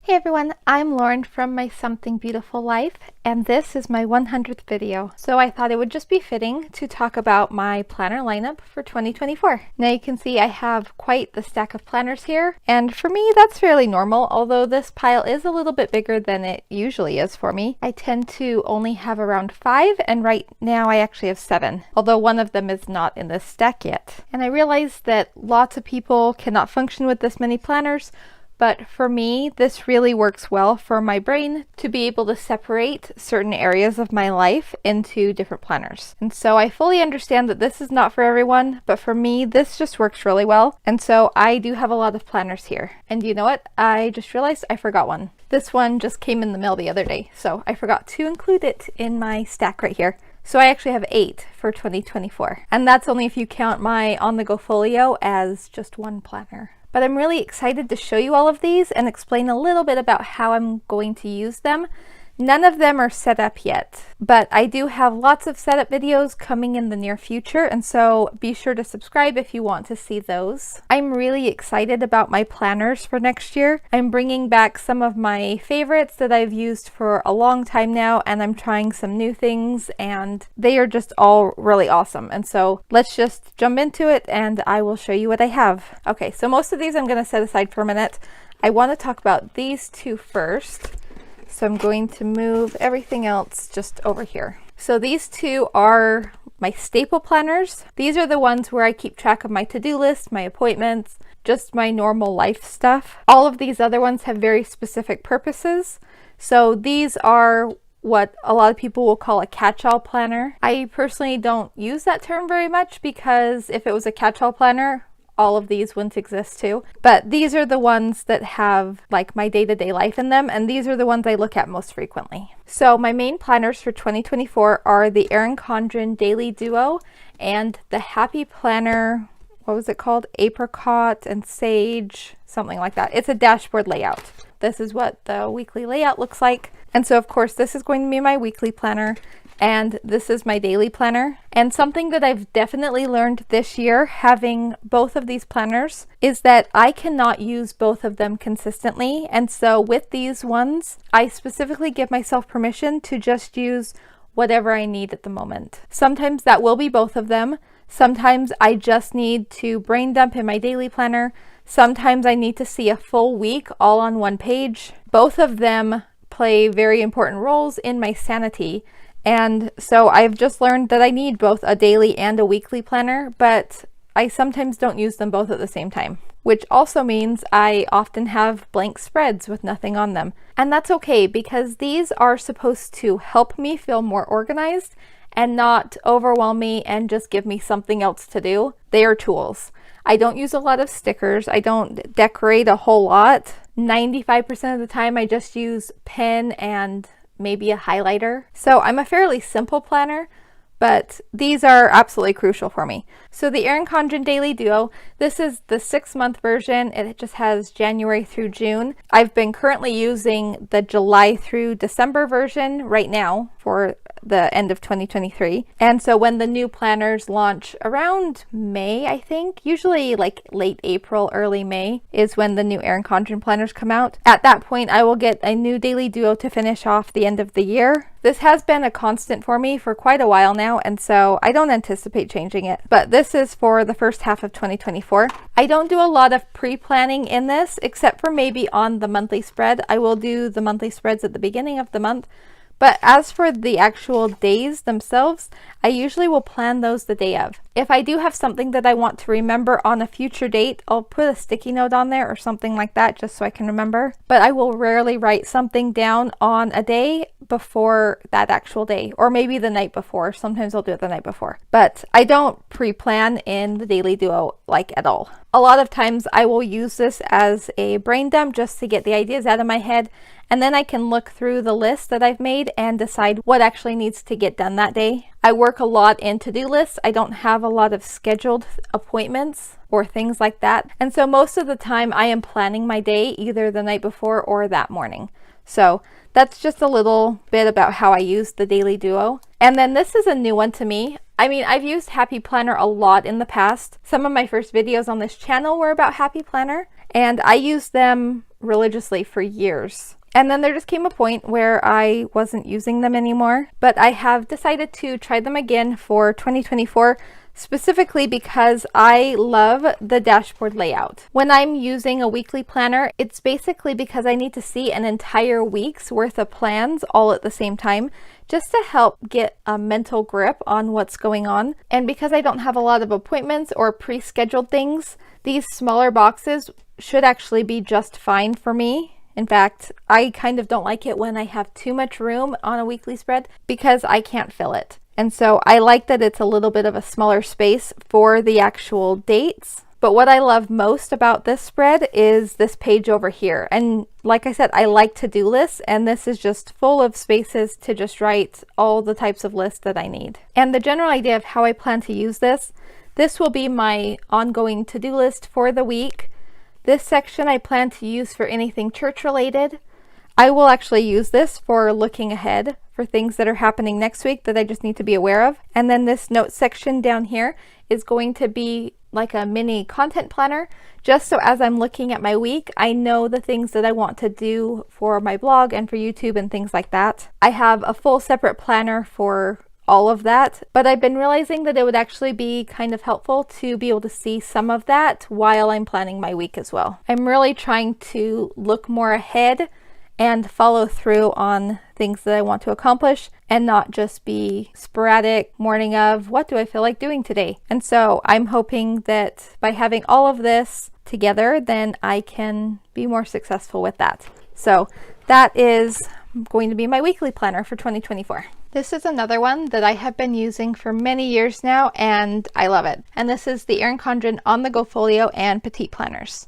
Hey everyone, I'm Lauren from My Something Beautiful Life, and this is my 100th video. So I thought it would just be fitting to talk about my planner lineup for 2024. Now you can see I have quite the stack of planners here, and for me that's fairly normal, although this pile is a little bit bigger than it usually is for me. I tend to only have around 5, and right now I actually have 7, although one of them is not in this stack yet. And I realize that lots of people cannot function with this many planners, but for me, this really works well for my brain to be able to separate certain areas of my life into different planners. And so I fully understand that this is not for everyone, but for me, this just works really well. And so I do have a lot of planners here. And you know what? I just realized I forgot one. This one just came in the mail the other day, so I forgot to include it in my stack right here. So I actually have 8 for 2024. And that's only if you count my on-the-go folio as just one planner. But I'm really excited to show you all of these and explain a little bit about how I'm going to use them. None of them are set up yet, but I do have lots of setup videos coming in the near future, and so be sure to subscribe if you want to see those. I'm really excited about my planners for next year. I'm bringing back some of my favorites that I've used for a long time now, and I'm trying some new things, and they are just all really awesome. And so let's just jump into it and I will show you what I have. Okay, so most of these I'm going to set aside for a minute. I want to talk about these two first. So I'm going to move everything else just over here. So these two are my staple planners. These are the ones where I keep track of my to-do list, my appointments, just my normal life stuff. All of these other ones have very specific purposes. So these are what a lot of people will call a catch-all planner. I personally don't use that term very much because if it was a catch-all planner, all of these wouldn't exist too. But these are the ones that have like my day-to-day life in them, and these are the ones I look at most frequently. So my main planners for 2024 are the Erin Condren Daily Duo and the Happy Planner, what was it called? Apricot and Sage, something like that. It's a dashboard layout. This is what the weekly layout looks like. And so of course this is going to be my weekly planner, and this is my daily planner. And something that I've definitely learned this year having both of these planners is that I cannot use both of them consistently. And so with these ones, I specifically give myself permission to just use whatever I need at the moment. Sometimes that will be both of them. Sometimes I just need to brain dump in my daily planner. Sometimes I need to see a full week all on one page. Both of them play very important roles in my sanity. And so I've just learned that I need both a daily and a weekly planner, but I sometimes don't use them both at the same time, which also means I often have blank spreads with nothing on them. And that's okay because these are supposed to help me feel more organized and not overwhelm me and just give me something else to do. They are tools. I don't use a lot of stickers. I don't decorate a whole lot. 95% of the time I just use pen and maybe a highlighter. So I'm a fairly simple planner, but these are absolutely crucial for me. So the Erin Condren Daily Duo, this is the 6-month version. It just has January through June. I've been currently using the July through December version right now for the end of 2023. And so when the new planners launch around May, I think, usually like late April, early May is when the new Erin Condren planners come out. At that point, I will get a new Daily Duo to finish off the end of the year. This has been a constant for me for quite a while now, and so I don't anticipate changing it. But this is for the first half of 2024. I don't do a lot of pre-planning in this, except for maybe on the monthly spread. I will do the monthly spreads at the beginning of the month. But as for the actual days themselves, I usually will plan those the day of. If I do have something that I want to remember on a future date, I'll put a sticky note on there or something like that just so I can remember. But I will rarely write something down on a day before that actual day, or maybe the night before. Sometimes I'll do it the night before. But I don't pre-plan in the Daily Duo like at all. A lot of times I will use this as a brain dump just to get the ideas out of my head, and then I can look through the list that I've made and decide what actually needs to get done that day. I work a lot in to-do lists. I don't have a lot of scheduled appointments or things like that. And so most of the time I am planning my day either the night before or that morning. So that's just a little bit about how I use the Daily Duo. And then this is a new one to me. I mean, I've used Happy Planner a lot in the past. Some of my first videos on this channel were about Happy Planner. and I used them religiously for years. And then there just came a point where I wasn't using them anymore, but I have decided to try them again for 2024, specifically because I love the dashboard layout. When I'm using a weekly planner, it's basically because I need to see an entire week's worth of plans all at the same time, just to help get a mental grip on what's going on. And because I don't have a lot of appointments or pre-scheduled things, these smaller boxes should actually be just fine for me. In fact, I kind of don't like it when I have too much room on a weekly spread because I can't fill it. And so I like that it's a little bit of a smaller space for the actual dates. But what I love most about this spread is this page over here. And like I said, I like to-do lists, and this is just full of spaces to just write all the types of lists that I need. And the general idea of how I plan to use this will be my ongoing to-do list for the week. This section I plan to use for anything church related. I will actually use this for looking ahead for things that are happening next week that I just need to be aware of. And then this notes section down here is going to be like a mini content planner, just so as I'm looking at my week, I know the things that I want to do for my blog and for YouTube and things like that. I have a full separate planner for all of that, but I've been realizing that it would actually be kind of helpful to be able to see some of that while I'm planning my week as well. I'm really trying to look more ahead and follow through on things that I want to accomplish and not just be sporadic morning of what do I feel like doing today. And so I'm hoping that by having all of this together, then I can be more successful with that. So that is going to be my weekly planner for 2024. This is another one that I have been using for many years now, and I love it. And this is the Erin Condren On The Go Folio and Petite Planners.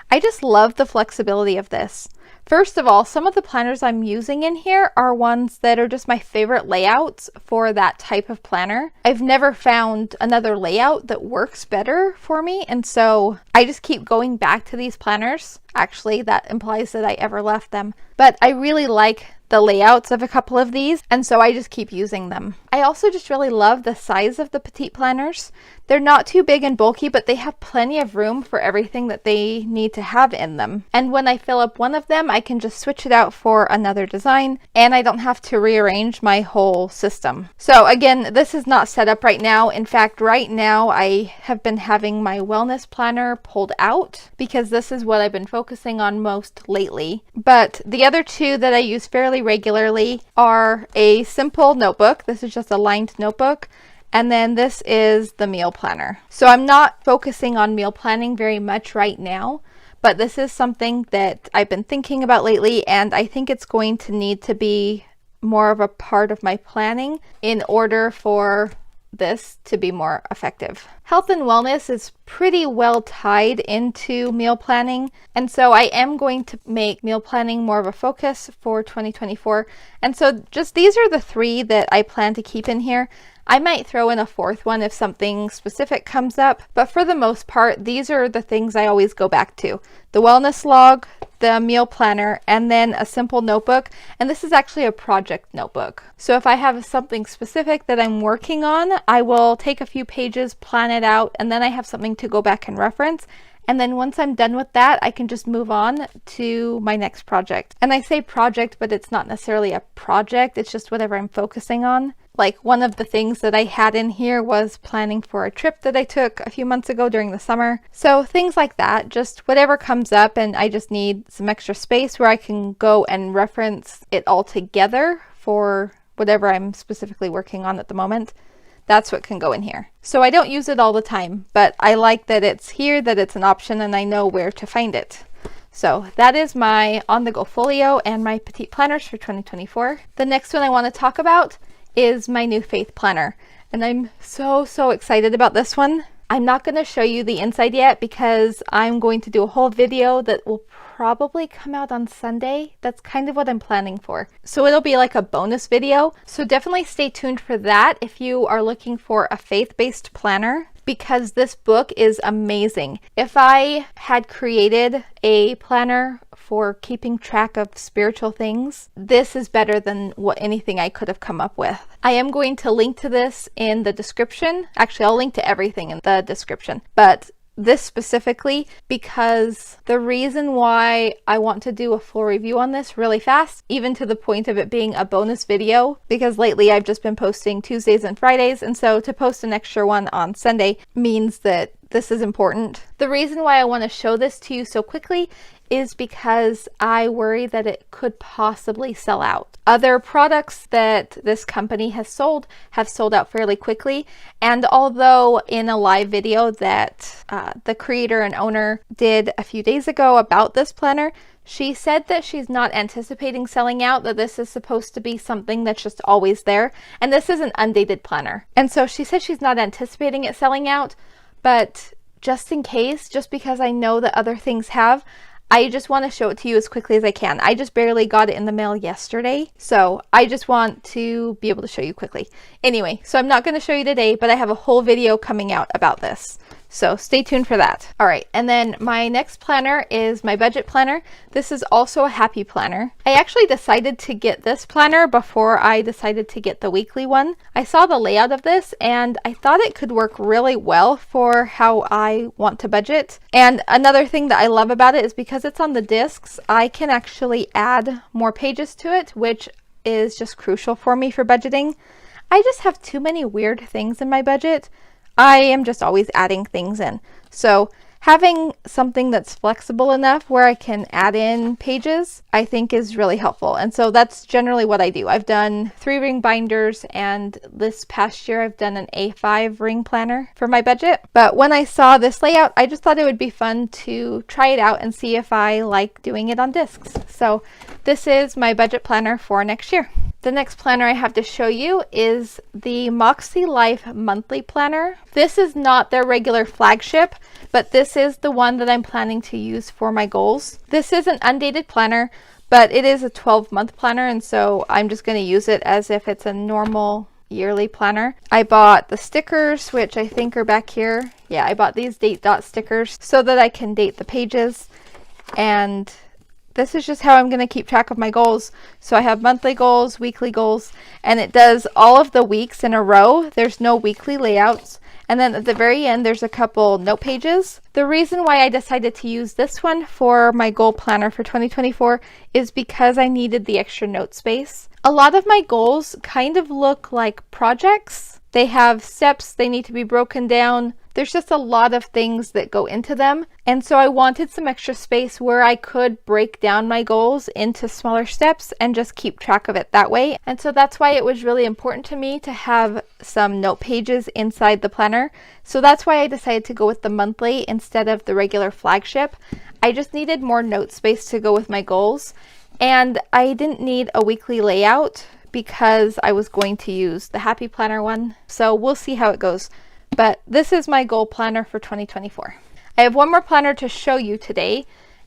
I just love the flexibility of this. First of all, some of the planners I'm using in here are ones that are just my favorite layouts for that type of planner. I've never found another layout that works better for me, and so I just keep going back to these planners. Actually, that implies that I ever left them. But I really like the layouts of a couple of these, and so I just keep using them. I also just really love the size of the petite planners. They're not too big and bulky, but they have plenty of room for everything that they need to have in them. And when I fill up one of them, I can just switch it out for another design, and I don't have to rearrange my whole system. So again, this is not set up right now. In fact, right now I have been having my wellness planner pulled out because this is what I've been focusing on most lately. But the other two that I use fairly regularly are a simple notebook. This is just a lined notebook. And then this is the meal planner. So I'm not focusing on meal planning very much right now, but this is something that I've been thinking about lately, and I think it's going to need to be more of a part of my planning in order for this to be more effective. Health and wellness is pretty well tied into meal planning, and so I am going to make meal planning more of a focus for 2024. And so just these are the three that I plan to keep in here. I might throw in a fourth one if something specific comes up, but for the most part, these are the things I always go back to. The wellness log, the meal planner, and then a simple notebook. And this is actually a project notebook. So if I have something specific that I'm working on, I will take a few pages, plan it out, and then I have something to go back and reference. And then once I'm done with that, I can just move on to my next project. And I say project, but it's not necessarily a project. It's just whatever I'm focusing on. Like one of the things that I had in here was planning for a trip that I took a few months ago during the summer. So things like that, just whatever comes up, and I just need some extra space where I can go and reference it all together for whatever I'm specifically working on at the moment. That's what can go in here. So I don't use it all the time, but I like that it's here, that it's an option, and I know where to find it. So that is my on-the-go folio and my petite planners for 2024. The next one I want to talk about is my new faith planner. And I'm so excited about this one. I'm not going to show you the inside yet because I'm going to do a whole video that will probably come out on Sunday. That's kind of what I'm planning for. So it'll be like a bonus video. So definitely stay tuned for that if you are looking for a faith-based planner, because this book is amazing. If I had created a planner for keeping track of spiritual things, this is better than anything I could have come up with. I am going to link to this in the description. Actually, I'll link to everything in the description, but this specifically because the reason why I want to do a full review on this really fast, even to the point of it being a bonus video, because lately I've just been posting Tuesdays and Fridays, and so to post an extra one on Sunday means that this is important. The reason why I want to show this to you so quickly is because I worry that it could possibly sell out. Other products that this company has sold have sold out fairly quickly, and although in a live video that the creator and owner did a few days ago about this planner, she said that she's not anticipating selling out, that this is supposed to be something that's just always there, and this is an undated planner. And so she said she's not anticipating it selling out, but just in case, just because I know that other things have, I just want to show it to you as quickly as I can. I just barely got it in the mail yesterday, so I just want to be able to show you quickly. Anyway, so I'm not going to show you today, but I have a whole video coming out about this. So stay tuned for that. All right, and then my next planner is my budget planner. This is also a happy planner. I actually decided to get this planner before I decided to get the weekly one. I saw the layout of this and I thought it could work really well for how I want to budget. And another thing that I love about it is because it's on the discs, I can actually add more pages to it, which is just crucial for me for budgeting. I just have too many weird things in my budget. I am just always adding things in. So having something that's flexible enough where I can add in pages, I think is really helpful. And so that's generally what I do. I've done 3 ring binders, and this past year I've done an A5 ring planner for my budget. But when I saw this layout, I just thought it would be fun to try it out and see if I like doing it on discs. So this is my budget planner for next year. The next planner I have to show you is the MakseLife monthly planner. This is not their regular flagship, but this is the one that I'm planning to use for my goals. This is an undated planner, but it is a 12-month planner, and so I'm just going to use it as if it's a normal yearly planner. I bought the stickers, which I think are back here. Yeah, I bought these date dot stickers so that I can date the pages, and this is just how I'm going to keep track of my goals. So I have monthly goals, weekly goals, and it does all of the weeks in a row. There's no weekly layouts. And then at the very end, there's a couple note pages. The reason why I decided to use this one for my goal planner for 2024 is because I needed the extra note space. A lot of my goals kind of look like projects. They have steps, they need to be broken down. There's just a lot of things that go into them. And so I wanted some extra space where I could break down my goals into smaller steps and just keep track of it that way. And so that's why it was really important to me to have some note pages inside the planner. So that's why I decided to go with the monthly instead of the regular flagship. I just needed more note space to go with my goals. And I didn't need a weekly layout because I was going to use the Happy Planner one. So we'll see how it goes. But this is my goal planner for 2024. I have one more planner to show you today,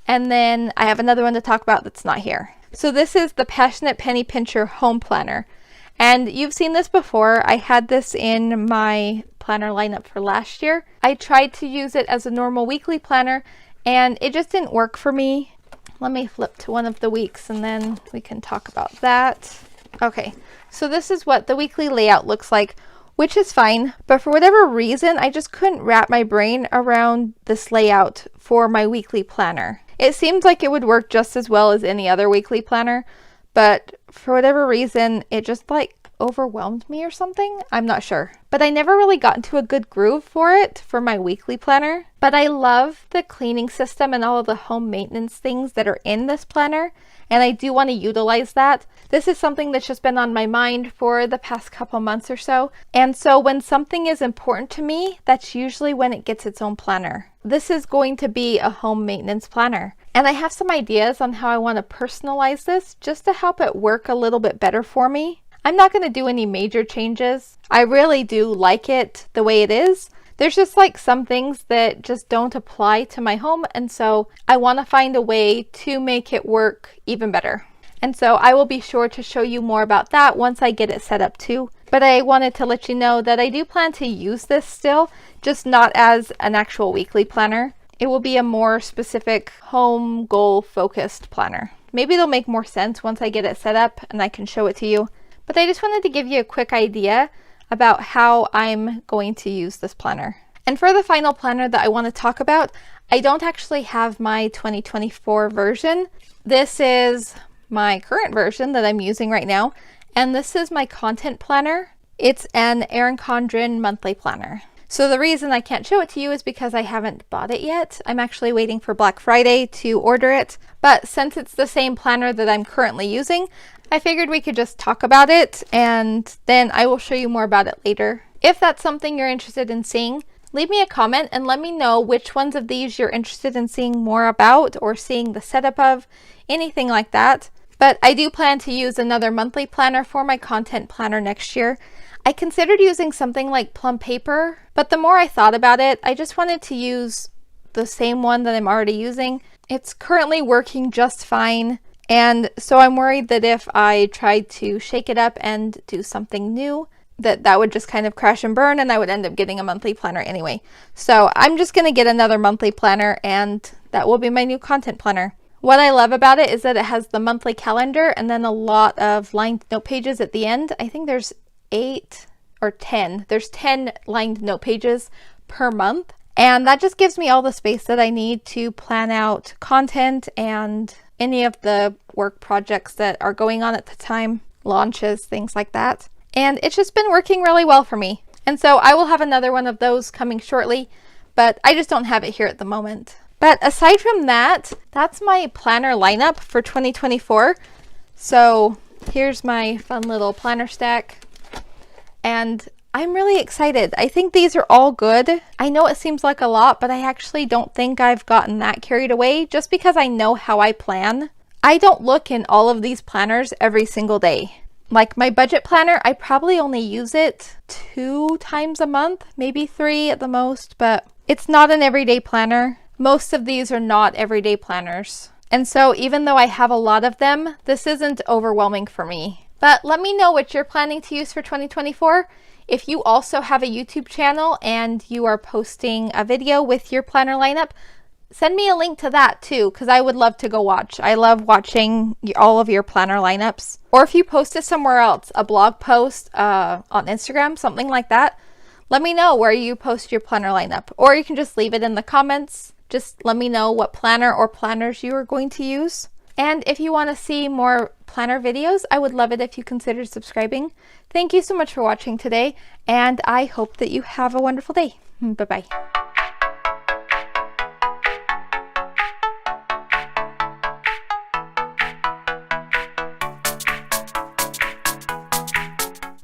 and then I have another one to talk about that's not here. So this is the Passionate Penny Pincher Home Planner. And you've seen this before. I had this in my planner lineup for last year. I tried to use it as a normal weekly planner, and it just didn't work for me. Let me flip to one of the weeks, and then we can talk about that. Okay, so this is what the weekly layout looks like, which is fine, but for whatever reason, I just couldn't wrap my brain around this layout for my weekly planner. It seemed like it would work just as well as any other weekly planner, but for whatever reason, it just like overwhelmed me or something. I'm not sure. But I never really got into a good groove for it for my weekly planner. But I love the cleaning system and all of the home maintenance things that are in this planner, and I do want to utilize that. This is something that's just been on my mind for the past couple months or so. And so when something is important to me, that's usually when it gets its own planner. This is going to be a home maintenance planner. And I have some ideas on how I want to personalize this just to help it work a little bit better for me. I'm not going to do any major changes. I really do like it the way it is. There's just like some things that just don't apply to my home, and so I want to find a way to make it work even better. And so I will be sure to show you more about that once I get it set up too. But I wanted to let you know that I do plan to use this still, just not as an actual weekly planner. It will be a more specific home goal focused planner. Maybe it'll make more sense once I get it set up and I can show it to you. But I just wanted to give you a quick idea about how I'm going to use this planner. And for the final planner that I want to talk about, I don't actually have my 2024 version. This is my current version that I'm using right now, and this is my content planner. It's an Erin Condren monthly planner. So the reason I can't show it to you is because I haven't bought it yet. I'm actually waiting for Black Friday to order it, but since it's the same planner that I'm currently using, I figured we could just talk about it, and then I will show you more about it later. If that's something you're interested in seeing, leave me a comment and let me know which ones of these you're interested in seeing more about or seeing the setup of, anything like that. But I do plan to use another monthly planner for my content planner next year. I considered using something like plum paper, but the more I thought about it, I just wanted to use the same one that I'm already using. It's currently working just fine, and so I'm worried that if I tried to shake it up and do something new, that would just kind of crash and burn and I would end up getting a monthly planner anyway. So I'm just going to get another monthly planner, and that will be my new content planner. What I love about it is that it has the monthly calendar and then a lot of lined note pages at the end. I think there's 8 or 10. There's 10 lined note pages per month, and that just gives me all the space that I need to plan out content and any of the work projects that are going on at the time, launches, things like that. And it's just been working really well for me. And so I will have another one of those coming shortly, but I just don't have it here at the moment. But aside from that, that's my planner lineup for 2024. So here's my fun little planner stack. And I'm really excited. I think these are all good. I know it seems like a lot, but I actually don't think I've gotten that carried away just because I know how I plan. I don't look in all of these planners every single day. Like my budget planner, I probably only use it 2 times a month, maybe 3 at the most, but it's not an everyday planner. Most of these are not everyday planners. And so even though I have a lot of them, this isn't overwhelming for me. But let me know what you're planning to use for 2024. If you also have a YouTube channel and you are posting a video with your planner lineup, send me a link to that too, because I would love to go watch. I love watching all of your planner lineups. Or if you post it somewhere else, a blog post on Instagram, something like that, let me know where you post your planner lineup. Or you can just leave it in the comments. Just let me know what planner or planners you are going to use. And if you want to see more planner videos, I would love it if you consider subscribing. Thank you so much for watching today, and I hope that you have a wonderful day. Bye-bye.